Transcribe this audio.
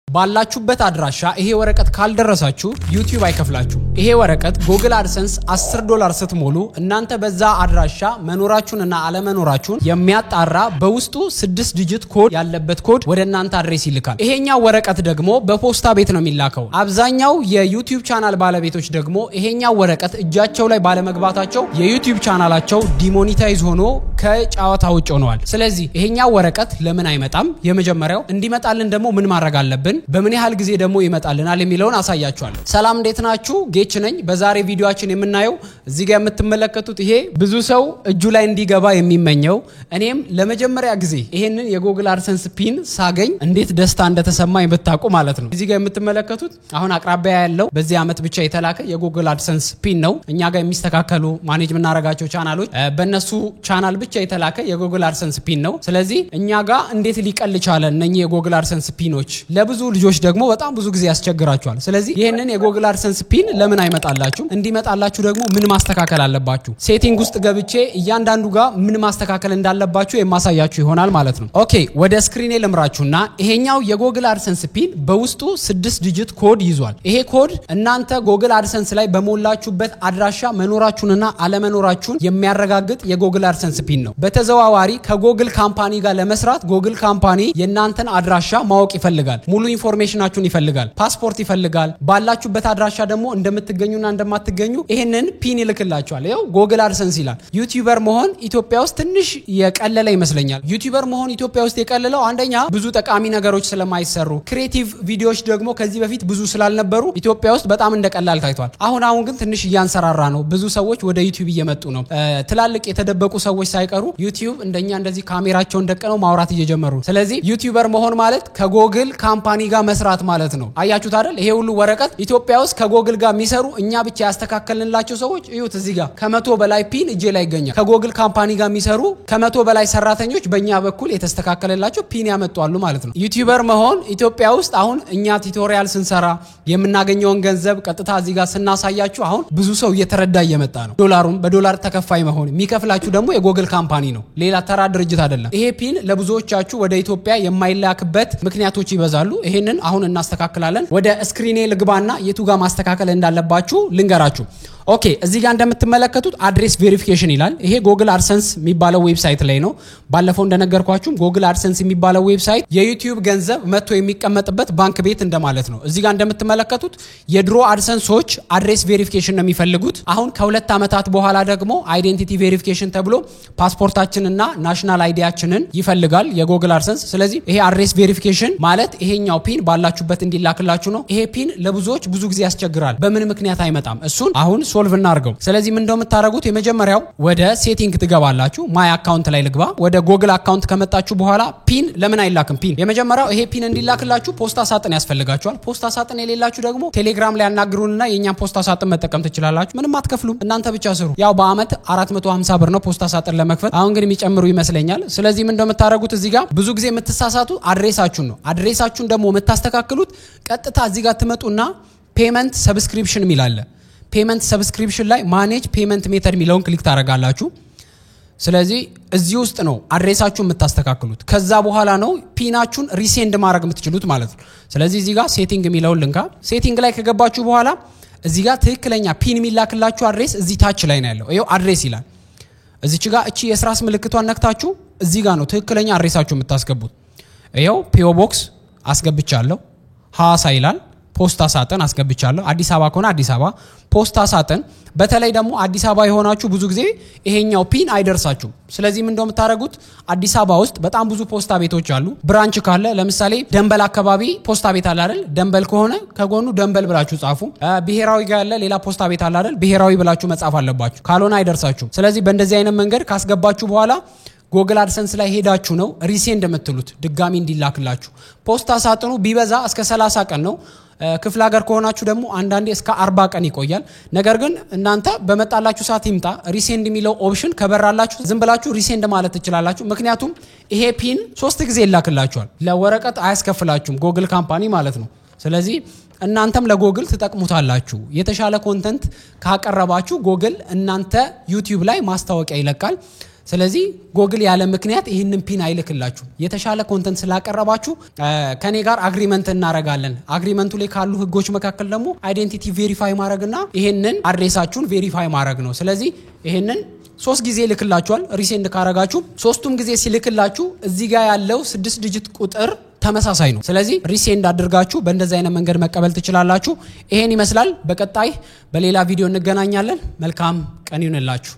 ባላችሁበት አድራሻ ይሄ ወረቀት ካልደረሳችሁ ዩቲዩብ አይከፍላችሁ። ይሄ ወረቀት Google AdSense $10 ስትሞሉ እናንተ በዛ አድራሻ መኖራችሁንና አለመኖራችሁን የሚያጣራ በውስጡ 6 ዲጂት ኮድ ያለበት ኮድ ወደ እናንተ አድሬስ ይልካል። ይሄኛው ወረቀት ደግሞ በፖስታ ቤት ነው የሚላከው። አብዛኛው የዩቲዩብ ቻናል ባለቤቶች ደግሞ ይሄኛው ወረቀት እጃቸው ላይ ባለመግባታቸው የዩቲዩብ ቻናላቸው ዲሞኔታይዝ ሆኖ ከጫዋታ ውጭ ሆነዋል። ስለዚህ ይሄኛው ወረቀት ለምን አይመጣም? የመጀመሪያው እንዲመጣልን ደግሞ ምን ማድረግ አለብን? በምን ያህል ጊዜ ደግሞ ይመጣልናል የሚለውን አሳያችኋለሁ። ሰላም እንዴት ናችሁ? ጌች ነኝ። በዛሬ ቪዲዮአችን የምናየው እዚህ ጋር የምትመለከቱት ይሄ ብዙ ሰው እጁ ላይ እንዲገባ የሚመኘው እኔም ለመጀመሪያ ጊዜ ይሄንን የጎግል አድሰንስ ፒን ሳገኝ እንዴት ደስታ እንደተሰማኝ ብታውቁ ማለት ነው። እዚህ ጋር የምትመለከቱት አሁን አቅራቢያ ያለው በዚህ አመት ብቻ የተላከ የጎግል አድሰንስ ፒን ነው። እኛ ጋር የሚስተካከሉ ማኔጅ የምናደርጋቸው ቻናሎች በእነሱ ቻናል ብቻ የተላከ የጎግል አድሰንስ ፒን ነው። ስለዚህ እኛ ጋር እንዴት ሊቀል ቻለ እነኚህ የጎግል አድሰንስ ፒኖች ለብዙ ልጆች ደግሞ በጣም ብዙ ጊዜ ያስቸግራቸዋል። ስለዚህ ይሄንን የጎግል አድሰንስ ፒን ለምን አይመጣላችሁ? እንዲመጣላችሁ ደግሞ ምን ማስተካከል አለባችሁ? ሴቲንግ ውስጥ ገብቼ እያንዳንዱ ጋር ምን ማስተካከል እንዳለባችሁ የማሳያችሁ ይሆናል ማለት ነው። ኦኬ ወደ ስክሪኔ ልምራችሁና ይሄኛው የጎግል አድሰንስ ፒን በውስጡ 6 ዲጂት ኮድ ይዟል። ይሄ ኮድ እናንተ ጎግል አድሰንስ ላይ በሞላችሁበት አድራሻ መኖራችሁንና አለመኖራችሁን የሚያረጋግጥ የጎግል አድሰንስ ፒን ነው። በተዘዋዋሪ ከጎግል ካምፓኒ ጋር ለመስራት ጎግል ካምፓኒ የናንተን አድራሻ ማወቅ ይፈልጋል። ሙሉ ኢንፎርሜሽናችሁን ይፈልጋል። ፓስፖርት ይፈልጋል። ባላችሁበት አድራሻ ደግሞ እንደምትገኙና እንደማትገኙ ይሄንን ፒን ይልክላችኋል። ይሄው ጎግል አድሰንስ ይላል። ዩቲዩበር መሆን ኢትዮጵያ ውስጥ ትንሽ የቀለለ ይመስለኛል። ዩቲዩበር መሆን ኢትዮጵያ ውስጥ የቀለለው አንደኛ ብዙ ጠቃሚ ነገሮች ስለማይሰሩ፣ ክሬቲቭ ቪዲዮዎች ደግሞ ከዚህ በፊት ብዙ ስላልነበሩ ኢትዮጵያ ውስጥ በጣም እንደቀላል ታይቷል። አሁን ግን ትንሽ እያንሰራራ ነው። ብዙ ሰዎች ወደ ዩቲዩብ እየመጡ ነው። ትላልቅ የተደበቁ ሰዎች ሳይቀሩ ዩቲዩብ እንደኛ እንደዚህ ካሜራቸውን ደቀነው ማውራት እየጀመሩ። ስለዚህ ዩቲዩበር መሆን ማለት ከጎግል ካምፓኒ ጋር መስራት ማለት ነው። አያችሁት አይደል? ይሄ ሁሉ ወረቀት ኢትዮጵያ ውስጥ ከጎግል ጋር የሚሰሩ እኛ ብቻ ያስተካከልንላቸው ሰዎች እዩት። እዚህ ጋር ከ100 በላይ ፒን እጄ ላይ ይገኛል። ከጎግል ካምፓኒ ጋር የሚሰሩ ከ100 በላይ ሰራተኞች በእኛ በኩል የተስተካከለላቸው ፒን ያመጣሉ ማለት ነው። ዩቲዩበር መሆን ኢትዮጵያ ውስጥ አሁን እኛ ቱቶሪያል ስንሰራ የምናገኘውን ገንዘብ ቀጥታ እዚህ ጋር ስናሳያችሁ አሁን ብዙ ሰው እየተረዳ እየመጣ ነው። ዶላሩን በዶላር ተከፋይ መሆን የሚከፍላችሁ ደግሞ የጎግል ካምፓኒ ነው፣ ሌላ ተራ ድርጅት አይደለም። ይሄ ፒን ለብዙዎቻችሁ ወደ ኢትዮጵያ የማይላክበት ምክንያቶች ይበዛሉ። ይሄንን አሁን እናስተካክላለን። ወደ ስክሪኔ ልግባና የቱ ጋር ማስተካከል እንዳለባችሁ ልንገራችሁ። ኦኬ እዚህ ጋር እንደምትመለከቱት አድሬስ ቬሪፊኬሽን ይላል። ይሄ ጎግል አድሰንስ የሚባለው ዌብሳይት ላይ ነው። ባለፈው እንደነገርኳችሁ ጎግል አድሰንስ የሚባለው ዌብሳይት የዩቲዩብ ገንዘብ መጥቶ የሚቀመጥበት ባንክ ቤት እንደማለት ነው። እዚህ ጋር እንደምትመለከቱት የድሮ አድሰንሶች አድሬስ ቬሪፊኬሽን ነው የሚፈልጉት። አሁን ከ2 አመታት በኋላ ደግሞ አይዴንቲቲ ቬሪፊኬሽን ተብሎ ፓስፖርታችንና ናሽናል አይዲያችንን ይፈልጋል የጎግል አድሰንስ። ስለዚህ ይሄ አድሬስ ቬሪፊኬሽን ማለት ይሄኛው ፒን ባላችሁበት እንዲላክላችሁ ነው። ይሄ ፒን ለብዙዎች ብዙ ጊዜ ያስቸግራል። በምን ምክንያት አይመጣም? እሱን አሁን ሶልቭ እናርገው። ስለዚህ ምን እንደምታረጉት የመጀመሪያው ወደ ሴቲንግ ትገባላችሁ። ማይ አካውንት ላይ ልግባ። ወደ ጎግል አካውንት ከመጣችሁ በኋላ ፒን ለምን አይላክም? ፒን የመጀመሪያው ይሄ ፒን እንዲላክላችሁ ፖስታ ሳጥን ያስፈልጋችኋል። ፖስታ ሳጥን የሌላችሁ ደግሞ ቴሌግራም ላይ ያናግሩንና የኛን ፖስታ ሳጥን መጠቀም ትችላላችሁ። ምንም አትከፍሉም። እናንተ ብቻ ስሩ። ያው በአመት 450 ብር ነው ፖስታ ሳጥን ለመክፈት። አሁን ግን የሚጨምሩ ይመስለኛል። ስለዚህ ምን እንደምታረጉት እዚህ ጋር ብዙ ጊዜ የምትሳሳቱ አድሬሳችሁን ነው። አድሬሳችሁን ደግሞ የምታስተካክሉት ቀጥታ እዚህ ጋር ትመጡና ፔመንት ሰብስክሪፕሽን ሚላለ ፔመንት ሰብስክሪፕሽን ላይ ማኔጅ ፔመንት ሜተድ ሚለውን ክሊክ ታረጋላችሁ። ስለዚህ እዚህ ውስጥ ነው አድሬሳችሁን የምታስተካክሉት። ከዛ በኋላ ነው ፒናችሁን ሪሴንድ ማድረግ የምትችሉት ማለት ነው። ስለዚህ እዚህ ጋር ሴቲንግ ሚለውን ልንካ። ሴቲንግ ላይ ከገባችሁ በኋላ እዚህ ጋር ትክክለኛ ፒን የሚላክላችሁ አድሬስ እዚህ ታች ላይ ነው ያለው። ይሄው አድሬስ ይላል። እዚች ጋር እቺ የስራስ ምልክቷን ነክታችሁ እዚህ ጋር ነው ትክክለኛ አድሬሳችሁን የምታስገቡት። ይሄው ፒኦ ቦክስ አስገብቻለሁ። ሐዋሳ ይላል። ፖስታ ሳጥን አስገብቻለሁ። አዲስ አበባ ከሆነ አዲስ አበባ ፖስታ ሳጥን። በተለይ ደግሞ አዲስ አበባ የሆናችሁ ብዙ ጊዜ ይሄኛው ፒን አይደርሳችሁም። ስለዚህ ምን እንደምታረጉት አዲስ አበባ ውስጥ በጣም ብዙ ፖስታ ቤቶች አሉ። ብራንች ካለ ለምሳሌ ደንበል አካባቢ ፖስታ ቤት አለ አይደል? ደንበል ከሆነ ከጎኑ ደንበል ብላችሁ ጻፉ። ብሔራዊ ጋር ያለ ሌላ ፖስታ ቤት አለ አይደል? ብሔራዊ ብላችሁ መጻፍ አለባችሁ። ካልሆነ አይደርሳችሁም። ስለዚህ በእንደዚህ አይነት መንገድ ካስገባችሁ በኋላ ጎግል አድሰንስ ላይ ሄዳችሁ ነው ሪሴንድ የምትሉት ድጋሚ እንዲላክላችሁ። ፖስታ ሳጥኑ ቢበዛ እስከ 30 ቀን ነው። ክፍለ ሀገር ከሆናችሁ ደግሞ አንዳንዴ እስከ 40 ቀን ይቆያል። ነገር ግን እናንተ በመጣላችሁ ሰዓት ይምጣ ሪሴንድ የሚለው ኦፕሽን ከበራላችሁ ዝም ብላችሁ ሪሴንድ ማለት ትችላላችሁ። ምክንያቱም ይሄ ፒን 3 ጊዜ ይላክላችኋል። ለወረቀት አያስከፍላችሁም ጎግል ካምፓኒ ማለት ነው። ስለዚህ እናንተም ለጎግል ትጠቅሙታላችሁ። የተሻለ ኮንተንት ካቀረባችሁ ጎግል እናንተ ዩቲዩብ ላይ ማስታወቂያ ይለቃል። ስለዚህ ጎግል ያለ ምክንያት ይሄንን ፒን አይልክላችሁ የተሻለ ኮንተንት ስላቀረባችሁ ከኔ ጋር አግሪመንት እናረጋለን አግሪመንቱ ላይ ካሉ ህጎች መካከል ደግሞ አይዴንቲቲ ቬሪፋይ ማድረግና ይሄንን አድሬሳችሁን ቬሪፋይ ማድረግ ነው ስለዚህ ይሄንን 3 ጊዜ ልክላችኋል ሪሴንድ ካረጋችሁ 3ቱም ጊዜ ሲልክላችሁ እዚህ ጋር ያለው 6 ዲጂት ቁጥር ተመሳሳይ ነው ስለዚህ ሪሴንድ አድርጋችሁ በእንደዛ አይነት መንገድ መቀበል ትችላላችሁ ይሄን ይመስላል በቀጣይ በሌላ ቪዲዮ እንገናኛለን መልካም ቀን ይሁንላችሁ